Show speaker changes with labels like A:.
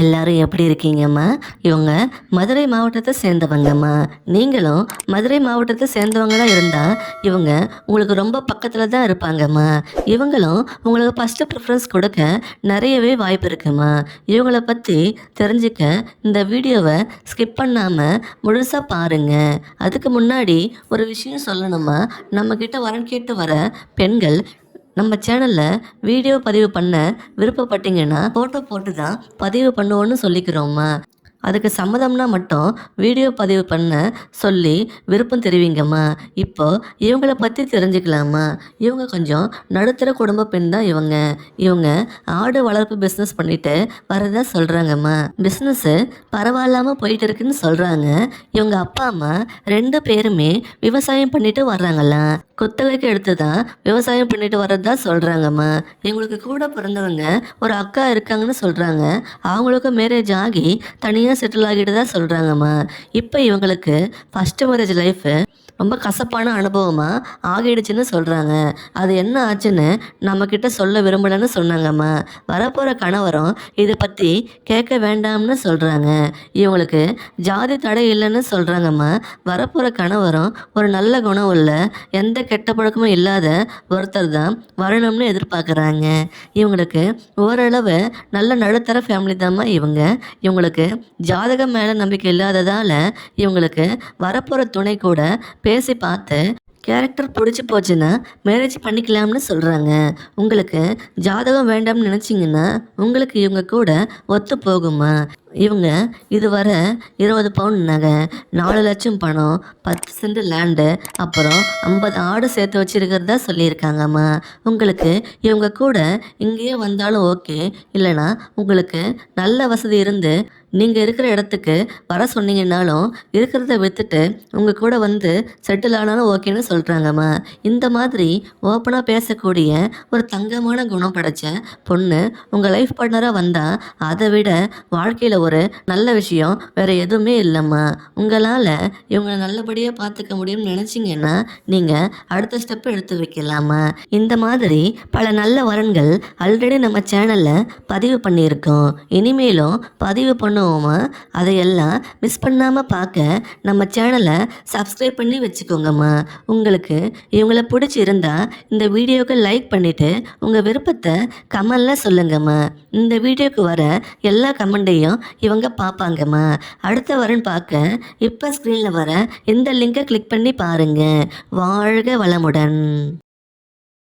A: எல்லாரும் எப்படி இருக்கீங்கம்மா? இவங்க மதுரை மாவட்டத்தை சேர்ந்தவங்கம்மா. நீங்களும் மதுரை மாவட்டத்தை சேர்ந்தவங்களா இருந்தா, இவங்க உங்களுக்கு ரொம்ப பக்கத்துல தான் இருப்பாங்கம்மா. இவங்களும் உங்களுக்கு ஃபர்ஸ்ட் ப்ரிஃபரன்ஸ் கொடுக்க நிறையவே வாய்ப்பு இருக்கும்மா. இவங்கள பத்தி தெரிஞ்சுக்க இந்த வீடியோவை ஸ்கிப் பண்ணாம முழுசா பாருங்க. அதுக்கு முன்னாடி ஒரு விஷயம் சொல்லணுமா, நம்மக்கிட்ட வரன் கேட்டு வர பெண்கள் நம்ம சேனலில் வீடியோ பதிவு பண்ண விருப்பப்பட்டீங்கன்னா ஃபோட்டோ போட்டு தான் பதிவு பண்ணுவோன்னு சொல்லிக்கிறோம்மா. அதுக்கு சம்மதம்னா மட்டும் வீடியோ பதிவு பண்ண சொல்லி விருப்பம் தெரிவிங்கம்மா. இப்போ இவங்கள பற்றி தெரிஞ்சுக்கலாமா. இவங்க கொஞ்சம் நடுத்தர குடும்ப பெண் தான் இவங்க. இவங்க ஆடு வளர்ப்பு பிஸ்னஸ் பண்ணிட்டு வரதா சொல்கிறாங்கம்மா. பிஸ்னஸ்ஸு பரவாயில்லாமல் போயிட்டு இருக்குன்னு சொல்கிறாங்க. இவங்க அப்பா அம்மா 2 பேருமே விவசாயம் பண்ணிட்டு வர்றாங்களாம். குத்தகைக்கு எடுத்து தான் விவசாயம் பண்ணிட்டு வர்றதா சொல்கிறாங்கம்மா. இவங்களுக்கு கூட பிறந்தவங்க ஒரு அக்கா இருக்காங்கன்னு சொல்கிறாங்க. அவங்களுக்கு மேரேஜ் ஆகி தனியாக செட்டில் ஆகிட்டு தான் சொல்கிறாங்கம்மா. இப்போ இவங்களுக்கு ஃபஸ்ட்டு மேரேஜ் லைஃபு ரொம்ப கசப்பான அனுபவமாக ஆகிடுச்சுன்னு சொல்கிறாங்க. அது என்ன ஆச்சுன்னு நம்மக்கிட்ட சொல்ல விரும்பலைன்னு சொன்னாங்கம்மா. வரப்போகிற கணவரும் இதை பற்றி கேட்க வேண்டாம்னு சொல்கிறாங்க. இவங்களுக்கு ஜாதி தடை இல்லைன்னு சொல்கிறாங்கம்மா. வரப்போகிற கணவரும் ஒரு நல்ல குணம் உள்ள எந்த கெட்ட பழக்கமும் இல்லாத ஒருத்தர் தான் வரணும்னு எதிர்பார்க்குறாங்க. இவங்களுக்கு ஓரளவு நல்ல நடுத்தர ஃபேமிலி தாம்மா இவங்க. இவங்களுக்கு ஜாதகம் மேலே நம்பிக்கை இல்லாததால் இவங்களுக்கு வரப்போகிற துணை கூட பேசி பார்த்து கேரக்டர் பிடிச்சி போச்சுன்னா மேரேஜ் பண்ணிக்கலாம்னு சொல்கிறாங்க. உங்களுக்கு ஜாதகம் வேண்டாம்னு நினச்சிங்கன்னா உங்களுக்கு இவங்க கூட ஒத்து போகுமா. இவங்க இதுவரை 20 பவுன் நகை, 4 லட்சம் பணம், 10 சென்ட் லேண்டு, அப்புறம் 50 ஆடு சேர்த்து வச்சுருக்கிறதா சொல்லியிருக்காங்கம்மா. உங்களுக்கு இவங்க கூட இங்கேயே வந்தாலும் ஓகே, இல்லைனா உங்களுக்கு நல்ல வசதி இருந்து நீங்கள் இருக்கிற இடத்துக்கு வர சொன்னீங்கன்னாலும் இருக்கிறத விற்றுட்டு உங்கள் கூட வந்து செட்டில் ஆனாலும் ஓகேன்னு சொல்கிறாங்கம்மா. இந்த மாதிரி ஓப்பனாக பேசக்கூடிய ஒரு தங்கமான குணம் படைச்ச பொண்ணு உங்கள் லைஃப் பார்ட்னராக வந்தால் அதை விட வாழ்க்கையில் ஒரு நல்ல விஷயம் வேறு எதுவுமே இல்லைம்மா. உங்களால் இவங்களை நல்லபடியாக பார்த்துக்க முடியும்னு நினச்சிங்கன்னா நீங்கள் அடுத்த ஸ்டெப் எடுத்து வைக்கலாமா. இந்த மாதிரி பல நல்ல வரன்கள் ஆல்ரெடி நம்ம சேனலில் பதிவு பண்ணியிருக்கோம். இனிமேலும் பதிவு பண்ணுவோமா. அதையெல்லாம் மிஸ் பண்ணாமல் பார்க்க நம்ம சேனலை சப்ஸ்கிரைப் பண்ணி வச்சுக்கோங்கம்மா. உங்களுக்கு இவங்களை பிடிச்சிருந்தா இந்த வீடியோவுக்கு லைக் பண்ணிவிட்டு உங்கள் விருப்பத்தை கமெண்டில் சொல்லுங்கம்மா. இந்த வீடியோவுக்கு வர எல்லா கமெண்ட்டையும் இவங்க பார்ப்பாங்கம்மா. அடுத்த வரன் பார்க்க இப்போ ஸ்க்ரீனில் வர இந்த லிங்கை கிளிக் பண்ணி பாருங்கள். வாழ்க வளமுடன்.